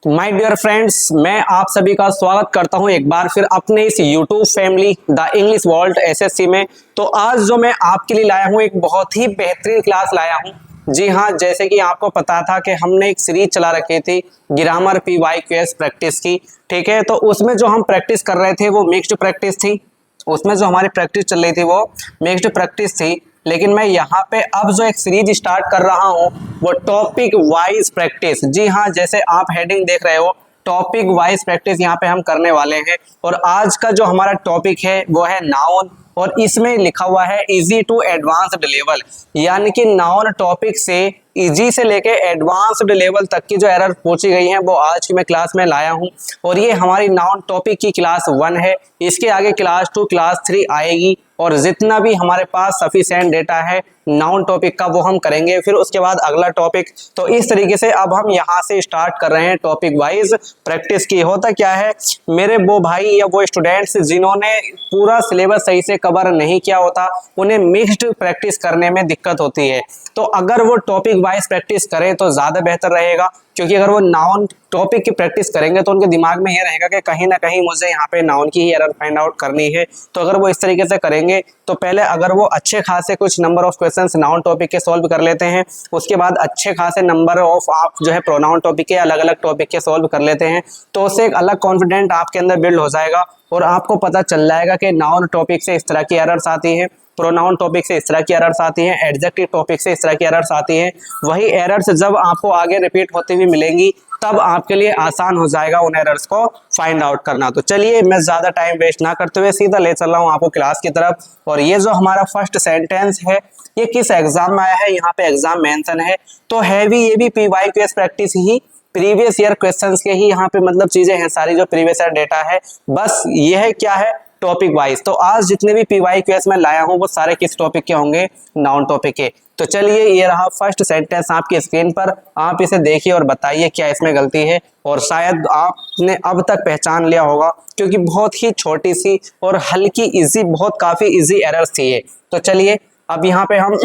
My dear friends, मैं आप सभी का स्वागत करता हूं एक बार फिर अपने इस YouTube family the English world SSC में। तो आज जो मैं आपके लिए लाया हूं एक बहुत ही बेहतरीन क्लास लाया हूं। जी हां, जैसे कि आपको पता था कि हमने एक सीरीज चला रखी थी ग्रामर PYQS प्रैक्टिस की, ठीक है। तो उसमें जो हम प्रैक्टिस कर रहे थे वो मिक्स्ड प्रैक्टिस थी। उसमें जो हमारी प्रैक्टिस चल रही थी वो मिक्स्ड प्रैक्टिस थी, लेकिन मैं यहाँ पे अब जो एक सीरीज स्टार्ट कर रहा हूँ वो टॉपिक वाइज प्रैक्टिस। जी हाँ, जैसे आप हेडिंग देख रहे हो टॉपिक वाइज प्रैक्टिस यहाँ पे हम करने वाले हैं। और आज का जो हमारा टॉपिक है वो है नाउन, और इसमें लिखा हुआ है इजी टू एडवांस्ड लेवल, यानी कि नाउन टॉपिक से इजी से लेके एडवांस्ड लेवल तक की जो एरर पूछी गई है वो आज की मैं क्लास में लाया हूं। और ये हमारी नाउन टॉपिक की क्लास 1 है। इसके आगे क्लास 2 क्लास 3 आएगी, और जितना भी हमारे पास सफिशिएंट डेटा है नाउन टॉपिक का वो हम करेंगे, फिर उसके बाद अगला टॉपिक। तो इस तरीके से अब हम यहाँ से स्टार्ट कर रहे हैं टॉपिक वाइज प्रैक्टिस की। होता क्या है, मेरे वो भाई या वो स्टूडेंट्स जिन्होंने पूरा सिलेबस सही से कवर नहीं किया होता उन्हें मिक्स्ड प्रैक्टिस करने में दिक्कत होती है। तो अगर वो टॉपिक वाइज प्रैक्टिस करें तो ज़्यादा बेहतर रहेगा, क्योंकि अगर वो नाउन टॉपिक की प्रैक्टिस करेंगे तो उनके दिमाग में ये रहेगा कि कहीं ना कहीं मुझे यहाँ पे नाउन की ही एरर फाइंड आउट करनी है। तो अगर वो इस तरीके से करेंगे तो पहले अगर वो अच्छे खासे कुछ number of questions noun topic के सॉल्व कर लेते हैं, उसके बाद अच्छे खासे नंबर ऑफ आप जो है प्रोनाउन टॉपिक के अलग अलग टॉपिक के सॉल्व कर लेते हैं, तो उससे एक अलग कॉन्फिडेंट आपके अंदर बिल्ड हो जाएगा और आपको पता चल जाएगा कि नाउन टॉपिक से इस तरह की एरर्स आती है, प्रोनाउन टॉपिक से इस तरह की एरर्स आती हैं, एडजेक्टिव टॉपिक से इस तरह की एरर्स आती हैं। वही एरर्स जब आपको आगे रिपीट होती हुई मिलेंगी तब आपके लिए आसान हो जाएगा उन एरर्स को फाइंड आउट करना। तो चलिए मैं ज़्यादा टाइम वेस्ट ना करते हुए सीधा ले चल रहा हूँ आपको क्लास की तरफ। और ये जो हमारा फर्स्ट सेंटेंस है ये किस एग्जाम में आया है, यहाँ पे एग्जाम मेंशन है। तो है भी ये भी PYQS प्रैक्टिस ही, प्रीवियस ईयर क्वेश्चंस के ही यहाँ पे मतलब चीजें हैं सारी, जो प्रीवियस ईयर डेटा है। बस ये है क्या है, टॉपिक वाइज। तो आज जितने भी PYQS में लाया हूं वो सारे किस टॉपिक के होंगे, नाउन टॉपिक के। तो चलिए ये रहा फर्स्ट सेंटेंस आपकी स्क्रीन पर, आप इसे देखिए और बताइए क्या इसमें गलती है। और शायद आपने अब तक पहचान लिया होगा, क्योंकि बहुत ही छोटी सी और हल्की इजी, बहुत काफी इजी एरर्स थी ये। तो चलिए अब यहाँ पे हम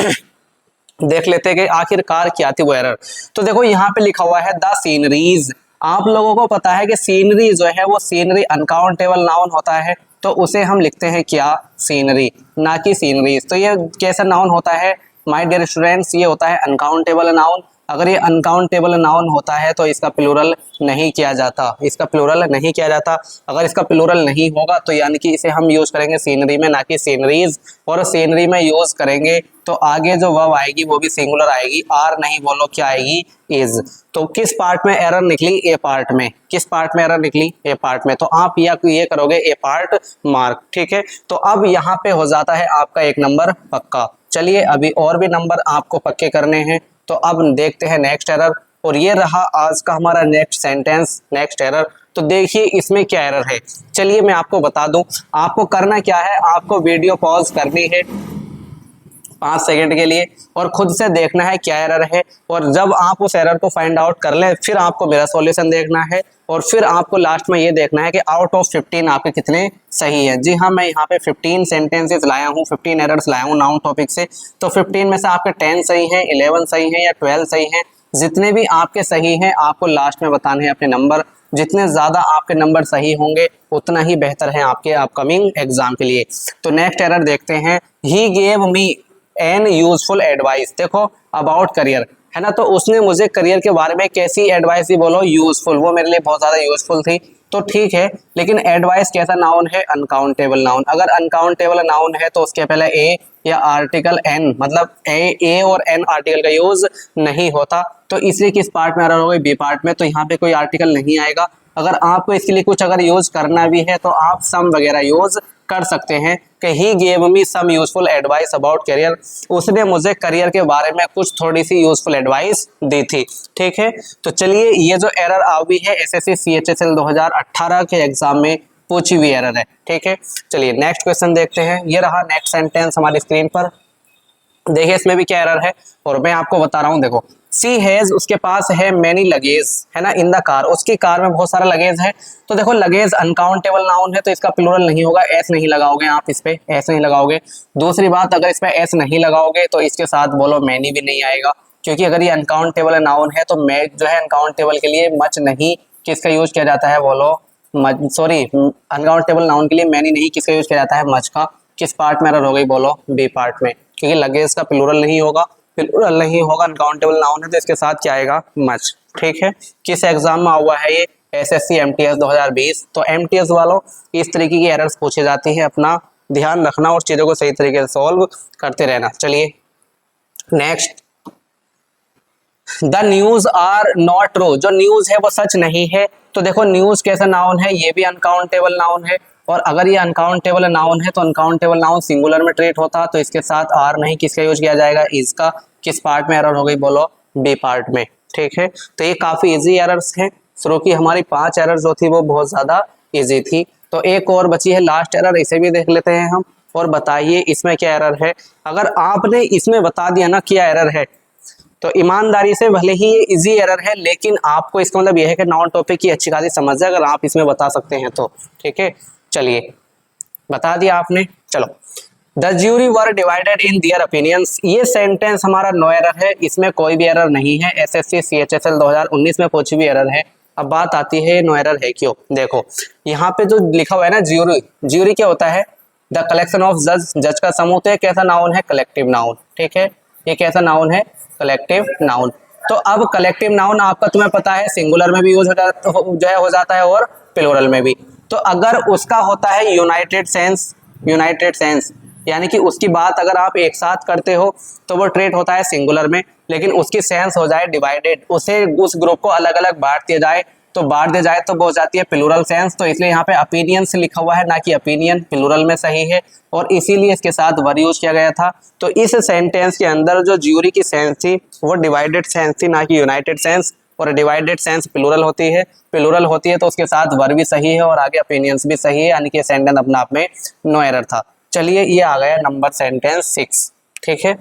देख लेते हैं कि आखिरकार क्या थी वो एरर। तो देखो यहाँ पे लिखा हुआ है द सीनरीज। आप लोगों को पता है कि सीनरी जो है वो सीनरी अनकाउंटेबल नाउन होता है, तो उसे हम लिखते हैं क्या, सीनरी, ना कि सीनरीज। तो ये कैसा नाउन होता है माय डियर स्टूडेंट्स, ये होता है अनकाउंटेबल नाउन। अगर ये अनकाउंटेबल नाउन होता है तो इसका प्लूरल नहीं किया जाता, इसका प्लूरल नहीं किया जाता। अगर इसका प्लूरल नहीं होगा तो यानी कि इसे हम यूज करेंगे सीनरी में, ना कि सीनरीज। और सीनरी में यूज करेंगे तो आगे जो वर्ब आएगी वो भी सिंगुलर आएगी, आर नहीं बोलो, क्या आएगी, इज। तो किस पार्ट में एरर निकली, ए पार्ट में। किस पार्ट में एरर निकली, ए पार्ट में। तो आप ये करोगे ए पार्ट मार्क, ठीक है। तो अब यहाँ पे हो जाता है आपका एक नंबर पक्का। चलिए अभी और भी नंबर आपको पक्के करने हैं, तो अब देखते हैं नेक्स्ट एरर। और ये रहा आज का हमारा नेक्स्ट सेंटेंस, नेक्स्ट एरर। तो देखिए इसमें क्या एरर है, चलिए मैं आपको बता दूं। आपको करना क्या है, आपको वीडियो पॉज करनी है 5 सेकंड के लिए और खुद से देखना है क्या एरर है। और जब आप उस एरर को फाइंड आउट कर लें फिर आपको मेरा सॉल्यूशन देखना है, और फिर आपको लास्ट में ये देखना है कि आउट ऑफ 15 आपके कितने सही है। जी हाँ, मैं यहाँ पे 15 सेंटेंसेस लाया हूँ, 15 एरर्स लाया हूँ नाउन टॉपिक से। तो 15 में से आपके 10 सही हैं, 11 सही हैं या 12 सही हैं। जितने भी आपके सही हैं आपको लास्ट में बताने हैं अपने नंबर। जितने ज़्यादा आपके नंबर सही होंगे उतना ही बेहतर है आपके अपकमिंग एग्जाम के लिए। तो नेक्स्ट एरर देखते हैं, he gave me an useful advice. देखो अबाउट करियर है ना, तो उसने मुझे करियर के बारे में कैसी एडवाइस दी, बोलो यूजफुल। वो मेरे लिए बहुत ज़्यादा यूजफुल थी, तो ठीक है। लेकिन एडवाइस कैसा नाउन है, अनकाउंटेबल नाउन। अगर अनकाउंटेबल नाउन है तो उसके पहले ए या आर्टिकल एन, मतलब ए और एन आर्टिकल का यूज नहीं होता। तो इसलिए किस पार्ट में एरर हो गई, बी पार्ट में। तो यहाँ पे कोई आर्टिकल नहीं आएगा। अगर आपको इसके लिए कुछ अगर यूज करना भी है तो आप सम वगैरह यूज कर सकते हैं कि he gave me some useful advice about career. उसने मुझे करियर के बारे में कुछ थोड़ी सी यूजफुल एडवाइस दी थी, ठीक है। तो चलिए ये जो एरर आ हुई है SSC CHSL 2018 के एग्जाम में पूछी हुई एरर है, ठीक है। चलिए नेक्स्ट क्वेश्चन देखते हैं। ये रहा नेक्स्ट सेंटेंस हमारी स्क्रीन पर, देखिए इसमें भी क्या एरर है और मैं आपको बता रहा हूँ। देखो सी हैज, उसके पास है मैनी लगेज, है ना, इन द कार, उसकी कार में बहुत सारा लगेज है। तो देखो लगेज अनकाउंटेबल नाउन है तो इसका प्लूरल नहीं होगा, एस नहीं लगाओगे आप, इस पे एस नहीं लगाओगे। दूसरी बात, अगर इस पे एस नहीं लगाओगे तो इसके साथ बोलो मैनी भी नहीं आएगा, क्योंकि अगर ये अनकाउंटेबल नाउन है तो मैच जो है अनकाउंटेबल के लिए मच नहीं किसका यूज किया जाता है बोलो, सॉरी अनकाउंटेबल नाउन के लिए मैनी नहीं, किसका यूज किया जाता है, मच का। किस पार्ट में एरर हो गई बोलो, बी पार्ट में, क्योंकि लगेज का प्लूरल नहीं होगा, प्लूरल नहीं होगा, अनकाउंटेबल नाउन है तो इसके साथ क्या आएगा, मच। ठीक है, किस एग्जाम में हुआ है ये, एसएससी एमटीएस 2020। तो एमटीएस वालों इस तरीके की एरर्स पूछे जाती हैं, अपना ध्यान रखना और चीजों को सही तरीके से सॉल्व करते रहना। चलिए next, the news are not true, जो न्यूज है वो सच नहीं है। तो देखो न्यूज कैसा नाउन है, ये भी अनकाउंटेबल नाउन है, और अगर ये अनकाउंटेबल नाउन है तो अनकाउंटेबल नाउन सिंगुलर में ट्रीट होता, तो इसके साथ आर नहीं, किसका यूज किया जाएगा, इज का। किस पार्ट में एरर हो गई बोलो, बी पार्ट में। ठीक है, तो ये काफी इजी एरर्स हैं। शुरू की हमारी 5 एरर जो थी वो बहुत ज्यादा इजी थी। तो एक और बची है लास्ट एरर, इसे भी देख लेते हैं हम, और बताइए इसमें क्या एरर है। अगर आपने इसमें बता दिया ना क्या एरर है, तो ईमानदारी से भले ही ये इजी एरर है, लेकिन आपको इसका मतलब यह है कि नॉन टॉपिक की अच्छी खासी समझ है अगर आप इसमें बता सकते हैं तो। ठीक है, चलिए बता दिया आपने। चलो, the jury were divided in their opinions, ये सेंटेंस हमारा नो एरर है, इसमें कोई भी एरर नहीं है। एसएससी सीएचएसएल 2019 में पूछी हुई एरर है। अब बात आती है नो एरर है क्यों। देखो यहाँ पे जो लिखा हुआ है ना ज्यूरी, ज्यूरी क्या होता है, द कलेक्शन ऑफ जज, जज का समूह। तो ये कैसा नाउन है, कलेक्टिव नाउन। ठीक है, ये कैसा नाउन है, कलेक्टिव नाउन। तो अब कलेक्टिव नाउन आपका तुम्हें पता है सिंगुलर में भी यूज हो जाता है और प्लूरल में भी। तो अगर उसका होता है यूनाइटेड सेंस, यूनाइटेड सेंस यानी कि उसकी बात अगर आप एक साथ करते हो तो वो ट्रेट होता है सिंगुलर में, लेकिन उसकी सेंस हो जाए डिवाइडेड, उसे उस ग्रुप को अलग अलग बांट दिया जाए तो वो हो जाती है प्लूरल सेंस। तो इसलिए यहाँ पे ओपिनियन से लिखा हुआ है, ना कि ओपिनियन, प्लूरल में सही है, और इसीलिए इसके साथ वर यूज किया गया था। तो इस सेंटेंस के अंदर जो ज्यूरी की सेंस थी वो डिवाइडेड सेंस थी, ना कि यूनाइटेड सेंस। और डिवाइडेड सेंस प्लूरल होती है, प्लूरल होती है तो उसके साथ वर भी सही है और आगे ओपिनियंस भी सही है, यानी कि सेंटेंस अपने आप में नो एरर था। चलिए ये आ गया नंबर सेंटेंस 6। ठीक है,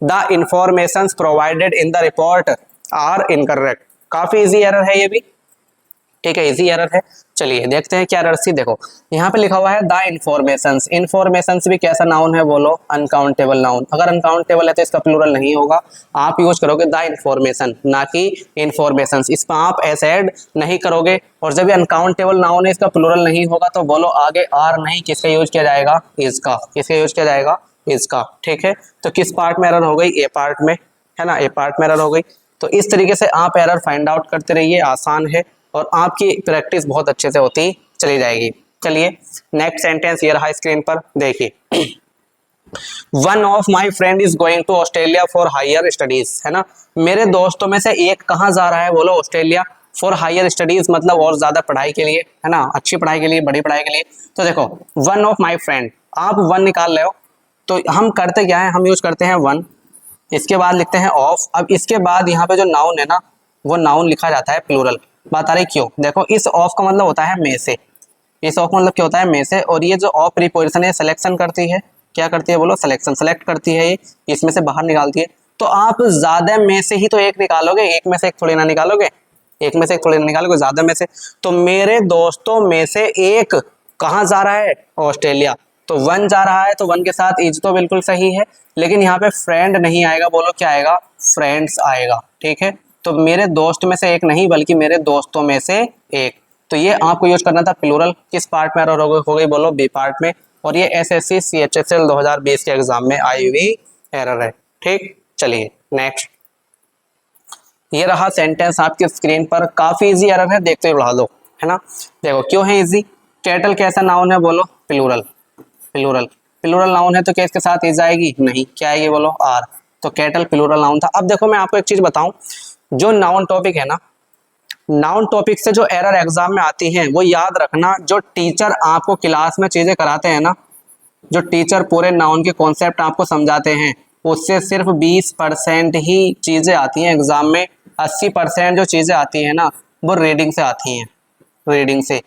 the informations provided in the report are incorrect, काफी इजी एरर है ये भी। ठीक है, इजी एरर है। चलिए देखते हैं क्या एरर थी। देखो यहाँ पे लिखा हुआ है द इंफॉर्मेशंस, इंफॉर्मेशंस भी कैसा नाउन है बोलो, अनकाउंटेबल नाउन। अगर अनकाउंटेबल है तो इसका प्लूरल नहीं होगा, आप यूज करोगे द इंफॉर्मेशन, ना कि इंफॉर्मेशंस। इसमें आप एस ऐड नहीं करोगे, और जब ये अनकाउंटेबल नाउन है इसका प्लूरल नहीं होगा तो बोलो आगे आर नहीं, किसका यूज किया जाएगा, इज का। किसका यूज किया जाएगा, इज का। ठीक है, तो किस पार्ट में एरर हो गई, ए पार्ट में, है ना, ए पार्ट में एरर हो गई। तो इस तरीके से आप एरर फाइंड आउट करते रहिए, आसान है और आपकी प्रैक्टिस बहुत अच्छे से होती चली जाएगी। चलिए नेक्स्ट सेंटेंस ये रहा स्क्रीन पर, देखिए। One of my friend is going to Australia for higher studies, है ना, मेरे दोस्तों में से एक कहाँ जा रहा है बोलो, ऑस्ट्रेलिया। फॉर हायर स्टडीज मतलब और ज्यादा पढ़ाई के लिए, है ना, अच्छी पढ़ाई के लिए, बड़ी पढ़ाई के लिए। तो देखो वन ऑफ माई फ्रेंड, आप वन निकाल रहे हो तो हम करते क्या है, हम यूज करते हैं वन, इसके बाद लिखते हैं ऑफ। अब इसके बाद यहाँ पे जो नाउन है ना वो नाउन लिखा जाता है प्लूरल। बात आ रही क्यों, देखो इस ऑफ का मतलब होता है में से, इस ऑफ का मतलब क्या होता है, में से। और ये जो ऑफ प्रीपोजिशन है सिलेक्शन करती है, क्या करती है बोलो, सिलेक्शन, सेलेक्ट करती है, ये इसमें से बाहर निकालती है। तो आप ज्यादा में से ही तो एक निकालोगे, एक में से एक थोड़ी ना निकालोगे, एक में से एक थोड़ी ना निकालोगे, ज्यादा में से। तो मेरे दोस्तों में से एक कहाँ जा रहा है, ऑस्ट्रेलिया। तो वन जा रहा है तो वन के साथ इज तो बिल्कुल सही है, लेकिन यहाँ पे फ्रेंड नहीं आएगा, बोलो क्या आएगा, फ्रेंड्स आएगा। ठीक है, तो मेरे दोस्त में से एक नहीं बल्कि मेरे दोस्तों में से एक। तो ये आपको यूज करना था प्लूरल। किस पार्ट में एरर हो गई बोलो, बी पार्ट में। और ये एसएससी सीएचएसएल 2020 के एग्जाम में आई हुई एरर है। ठीक, चलिए नेक्स्ट, ये रहा सेंटेंस आपकी स्क्रीन पर, काफी इजी एरर है, देखते हुए बढ़ा दो, है ना। देखो क्यों है इजी, कैटल कैसा नाउन है बोलो, प्लूरल, प्लूरल, प्लूरल नाउन है तो क्या इसके साथ इज आएगी, नहीं, क्या आएगी बोलो, आर। तो कैटल प्लूरल नाउन था। अब देखो मैं आपको एक चीज बताऊं, जो नाउन टॉपिक है ना, नाउन टॉपिक से जो एरर एग्जाम में आती हैं वो याद रखना, जो टीचर आपको क्लास में चीजें कराते हैं ना, जो टीचर पूरे नाउन के कॉन्सेप्ट आपको समझाते हैं, उससे सिर्फ 20% ही चीजें आती हैं एग्जाम में। 80% जो चीजें आती हैं ना वो रीडिंग से आती हैं, रीडिंग से।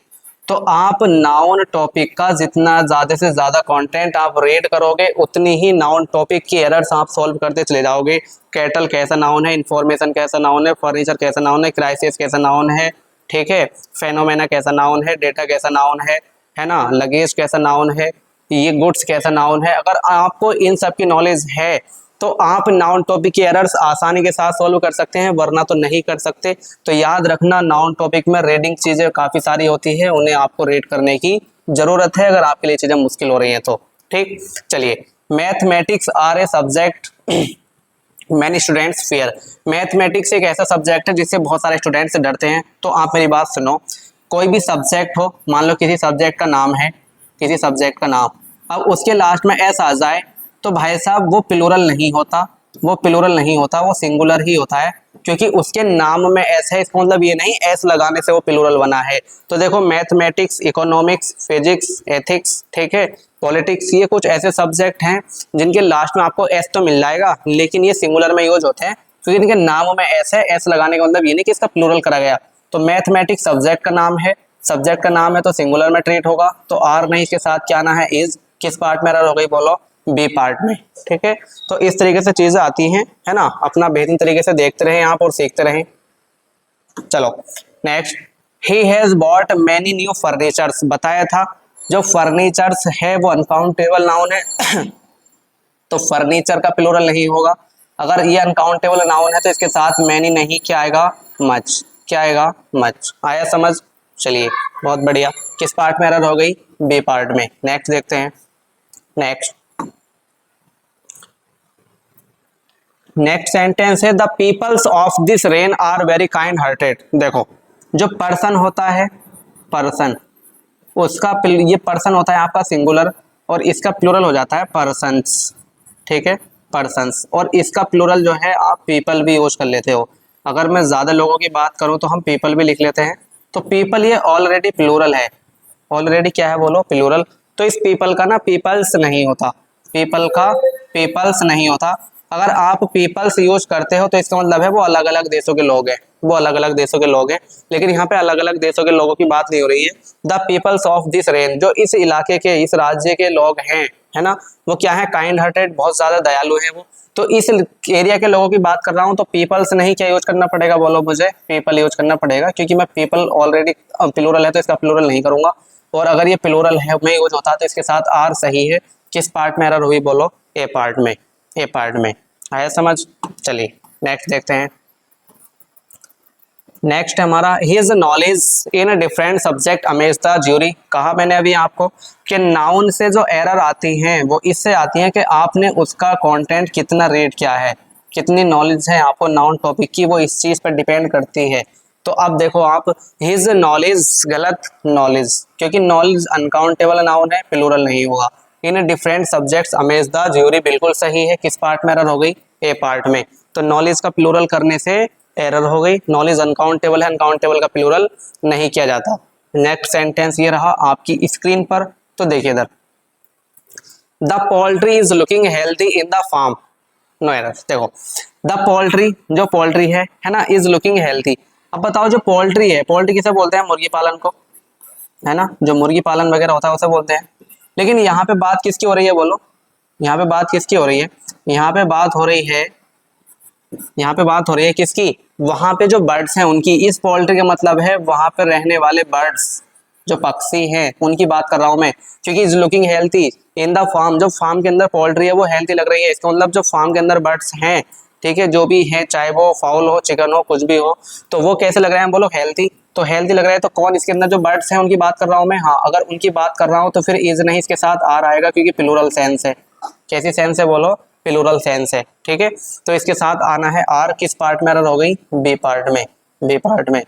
तो आप नाउन टॉपिक का जितना ज्यादा से ज्यादा कंटेंट आप रीड करोगे उतनी ही नाउन टॉपिक की एरर्स आप सॉल्व करते चले जाओगे। कैटल कैसा नाउन है, इंफॉर्मेशन कैसा नाउन है, फर्नीचर कैसा नाउन है, क्राइसिस कैसा नाउन है, ठीक है, फेनोमेना कैसा नाउन है, डेटा कैसा नाउन है ना, लगेज कैसा नाउन है, ये गुड्स कैसा नाउन है। अगर आपको इन सब की नॉलेज है तो आप नाउन टॉपिक की एरर्स आसानी के साथ सॉल्व कर सकते हैं, वरना तो नहीं कर सकते। तो याद रखना, नाउन टॉपिक में रीडिंग चीजें काफी सारी होती है, उन्हें आपको रीड करने की जरूरत है अगर आपके लिए चीजें मुश्किल हो रही हैं तो। ठीक, चलिए। Mathematics are a subject many students fear. Mathematics एक ऐसा सब्जेक्ट है जिससे बहुत सारे स्टूडेंट्स डरते हैं। तो आप मेरी बात सुनो, कोई भी सब्जेक्ट हो, मान लो किसी सब्जेक्ट का नाम है, किसी सब्जेक्ट का नाम, अब उसके लास्ट में एस आ जाए तो भाई साहब वो प्लूरल नहीं होता, वो प्लूरल नहीं होता, वो सिंगुलर ही होता है, क्योंकि उसके नाम में एस है। इसका मतलब ये नहीं एस लगाने से वो प्लूरल बना है। तो देखो, मैथमेटिक्स, इकोनॉमिक्स, फिजिक्स, एथिक्स, ठीक है, पॉलिटिक्स, ये कुछ ऐसे सब्जेक्ट हैं जिनके लास्ट में आपको एस तो मिल जाएगा, लेकिन ये सिंगुलर में यूज होते हैं, क्योंकि इनके नाम में एस है। एस लगाने का मतलब ये नहीं कि इसका प्लूरल करा गया। तो मैथमेटिक्स सब्जेक्ट का नाम है, सब्जेक्ट का नाम है तो सिंगुलर में ट्रीट होगा। तो आर नहीं, इसके साथ क्या आना है, इज। किस पार्ट में एरर हो गई बोलो, बी पार्ट में। ठीक है, तो इस तरीके से चीजें आती हैं, है ना। अपना बेहतरीन तरीके से देखते रहें आप और सीखते रहें। चलो next, he has bot many new furnitures. बताया था जो फर्नीचर्स है वो अनकाउंटेबल नाउन है तो फर्नीचर का प्लूरल नहीं होगा। अगर ये अनकाउंटेबल नाउन है तो इसके साथ मैनी नहीं, क्या आएगा, मच। क्या आएगा, मच। आया समझ? चलिए, बहुत बढ़िया। किस पार्ट में एरर हो गई, बी पार्ट में। नेक्स्ट देखते हैं। नेक्स्ट सेंटेंस है, the peoples of this rain are very kind hearted. देखो, जो पर्सन होता है, पर्सन, उसका ये पर्सन होता है आपका सिंगुलर, और इसका प्लूरल हो जाता है पर्सन्स। ठीक है, पर्सन्स, और इसका प्लूरल जो है आप पीपल भी यूज कर लेते हो। अगर मैं ज्यादा लोगों की बात करूं तो हम पीपल भी लिख लेते हैं। तो पीपल ये ऑलरेडी प्लूरल है, ऑलरेडी क्या है बोलो, प्लूरल। तो इस पीपल का ना पीपल्स नहीं होता, पीपल का पीपल्स नहीं होता। अगर आप पीपल्स यूज करते हो तो इसका मतलब है वो अलग अलग देशों के लोग हैं, वो अलग अलग देशों के लोग हैं। लेकिन यहाँ पे अलग अलग देशों के लोगों की बात नहीं हो रही है। The peoples of this rain, जो इस इलाके के, इस राज्य के लोग हैं, है ना, वो क्या है, काइंड हार्टेड, बहुत ज्यादा दयालु है वो। तो इस एरिया के लोगों की बात कर रहा हूँ, तो पीपल्स नहीं, क्या यूज करना पड़ेगा बोलो मुझे, पीपल यूज करना पड़ेगा, क्योंकि मैं पीपल ऑलरेडी प्लूरल है तो इसका प्लूरल नहीं करूंगा। और अगर ये प्लूरल है में यूज होता तो इसके साथ आर सही है। किस पार्ट में एरर हुई बोलो, ए पार्ट में, ए पार्ट में। आया समझ? चलिए नेक्स्ट देखते हैं। नेक्स्ट हमारा, his knowledge in different subject amaze the jury. कहा मैंने अभी आपको कि नाउन से जो एरर आती हैं वो इससे आती हैं कि आपने उसका कंटेंट कितना रीड किया है, कितनी नॉलेज है आपको नाउन टॉपिक की, वो इस चीज पर डिपेंड करती है। तो अब देखो आप, हिज नॉलेज, गलत, नॉलेज, क्योंकि नॉलेज अनकाउंटेबल नाउन है, प्लूरल नहीं होगा। In different subjects amaze the jury बिल्कुल सही है। किस पार्ट में एरर हो गई, ए पार्ट में। तो नॉलेज का प्लूरल करने से एरर हो गई। नॉलेज अनकाउंटेबल है, अनकाउंटेबल का प्लूरल नहीं किया जाता। नेक्स्ट सेंटेंस ये रहा आपकी स्क्रीन पर, तो देखिए इधर, the poultry is looking healthy in the farm. No error. देखो, द पोल्ट्री, जो पोल्ट्री है ना, इज लुकिंग हेल्दी। अब बताओ, जो पोल्ट्री है, पोल्ट्री किसे बोलते हैं, मुर्गी पालन को, है ना, जो मुर्गी पालन वगैरह होता है उसे बोलते हैं। लेकिन यहाँ पे बात किसकी हो रही है बोलो, यहाँ पे बात किसकी हो रही है, यहाँ पे बात हो रही है, यहाँ पे बात हो रही है किसकी, वहां पे जो बर्ड्स हैं उनकी। इस पोल्ट्री का मतलब है वहां पे रहने वाले बर्ड्स, जो पक्षी हैं उनकी बात कर रहा हूं मैं। क्योंकि is looking healthy in the farm, जो फार्म के अंदर पोल्ट्री है वो हेल्थी लग रही है, इसका मतलब जो फार्म के अंदर बर्ड्स हैं, ठीक है, जो भी है, चाहे वो फाउल हो, चिकन हो, कुछ भी हो, तो वो कैसे लग रहे हैं बोलो, हेल्थी। तो हेल्थी लग रहा है तो कौन, इसके अंदर जो बर्ड्स हैं उनकी बात कर रहा हूं मैं। हाँ, अगर उनकी बात कर रहा हूं तो फिर इज नहीं, इसके साथ आर आएगा, क्योंकि प्लूरल सेंस है। कैसी सेंस है बोलो, प्लूरल सेंस है। ठीक है, तो इसके साथ आना है आर। किस पार्ट में एरर हो गई, बी पार्ट में, बी पार्ट में।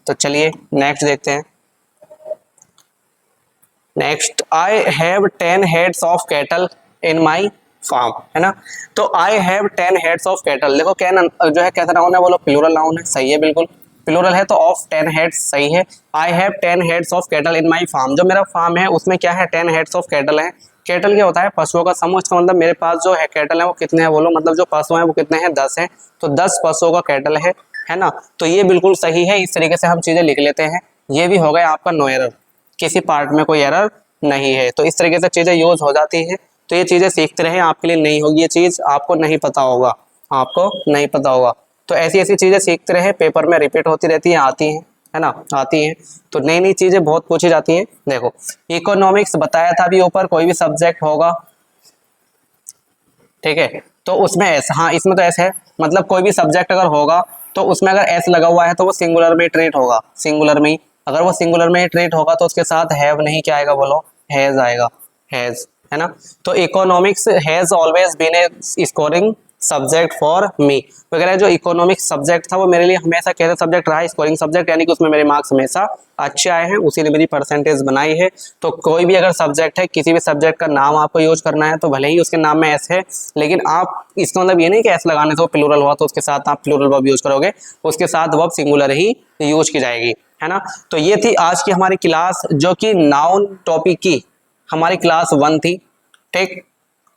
तो चलिए नेक्स्ट देखते हैं। Next, I have 10 heads of cattle in my farm, है ना। तो I have 10 heads of cattle. देखो, कैन जो है कैसा नाउन है बोलो, प्लूरल नाउन है, सही है, बिल्कुल प्लूरल है, तो ऑफ 10 हेड्स सही है। I have 10 heads of cattle in my farm, जो मेरा फार्म है उसमें क्या है, 10 हेड्स ऑफ कैटल है। कैटल क्या होता है, पशुओं का समूह। इसका मतलब मेरे पास जो है कैटल है वो कितने हैं बोलो, मतलब जो पशु हैं वो कितने हैं, 10 हैं। तो 10 पशुओं का कैटल है ना। तो ये बिल्कुल सही है। इस तरीके से हम चीजें लिख लेते हैं। ये भी हो गया आपका नो एरर, किसी पार्ट में कोई एरर नहीं है। तो इस तरीके से चीजें यूज हो जाती है। तो ये चीजें सीखते रहे, आपके लिए नहीं होगी ये चीज, आपको नहीं पता होगा, आपको नहीं पता होगा। तो ऐसी ऐसी चीजें सीखते रहे, पेपर में रिपीट होती रहती हैं, आती हैं, है ना, आती हैं। तो नई नई चीजें बहुत पूछी जाती हैं। देखो, इकोनॉमिक्स बताया था अभी ऊपर, कोई भी सब्जेक्ट होगा, ठीक है, तो उसमें एस, हाँ इसमें तो एस है, मतलब कोई भी सब्जेक्ट अगर होगा तो उसमें अगर एस लगा हुआ है तो वो सिंगुलर में ट्रीट होगा, सिंगुलर में ही। अगर वो सिंगुलर में ट्रीट होगा तो उसके साथ हैव नहीं क्या आएगा, बोलो, हैज आएगा, हैज, है ना। तो economics has always been a scoring subject for me वगैरह। जो इकोनॉमिक्स सब्जेक्ट था वो मेरे लिए हमेशा कैसा सब्जेक्ट रहा है, स्कोरिंग सब्जेक्ट, यानी कि उसमें मेरे मार्क्स हमेशा अच्छे आए हैं, उसी ने मेरी परसेंटेज बनाई है। तो कोई भी अगर सब्जेक्ट है, किसी भी सब्जेक्ट का नाम आपको यूज करना है तो भले ही उसके नाम में एस है, लेकिन आप इसका मतलब ये नहीं कि एस लगाने से वो प्लूरल हुआ तो उसके साथ आप प्लूरल वर्ब यूज करोगे, उसके साथ वर्ब सिंगुलर ही यूज की जाएगी, है ना। तो ये थी आज की हमारी क्लास, जो कि नाउन टॉपिक की हमारी क्लास 1 थी। ठीक,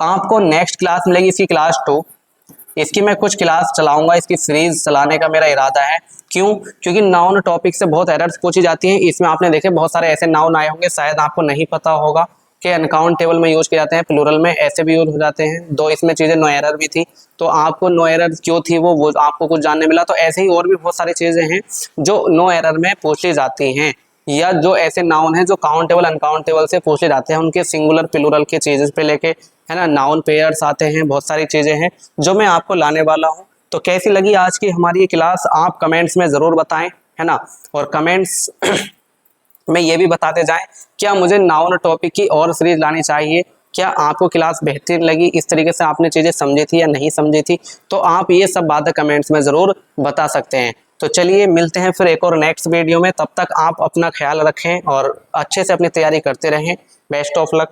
आपको नेक्स्ट क्लास मिलेगी इसकी क्लास 2। इसकी मैं कुछ क्लास चलाऊंगा, इसकी सीरीज चलाने का मेरा इरादा है। क्यों? क्योंकि नाउन टॉपिक से बहुत एरर्स पूछी जाती हैं। इसमें आपने देखे बहुत सारे ऐसे नाउन आए होंगे, शायद आपको नहीं पता होगा कि अनकाउंटेबल में यूज किए जाते हैं, प्लूरल में ऐसे भी यूज हो जाते हैं। दो इसमें चीजें नो एरर भी थी, तो आपको नो एरर क्यों थी वो आपको कुछ जानने मिला। तो ऐसे ही और भी बहुत सारी चीजें हैं जो नो एरर में पूछी जाती हैं, या जो ऐसे नाउन हैं जो काउंटेबल अनकाउंटेबल से पूछे जाते हैं, उनके सिंगुलर प्लूरल के चीजेस पे लेके, है ना, नाउन पेयर्स आते हैं, बहुत सारी चीजें हैं जो मैं आपको लाने वाला हूं। तो कैसी लगी आज की हमारी ये क्लास, आप कमेंट्स में जरूर बताएं, है ना। और कमेंट्स में ये भी बताते जाएं क्या मुझे नाउन टॉपिक की और सीरीज लानी चाहिए, क्या आपको क्लास बेहतरीन लगी, इस तरीके से आपने चीजें समझी थी या नहीं समझी थी। तो आप ये सब बातें कमेंट्स में जरूर बता सकते हैं। तो चलिए मिलते हैं फिर एक और नेक्स्ट वीडियो में, तब तक आप अपना ख्याल रखें और अच्छे से अपनी तैयारी करते रहें। Best of luck.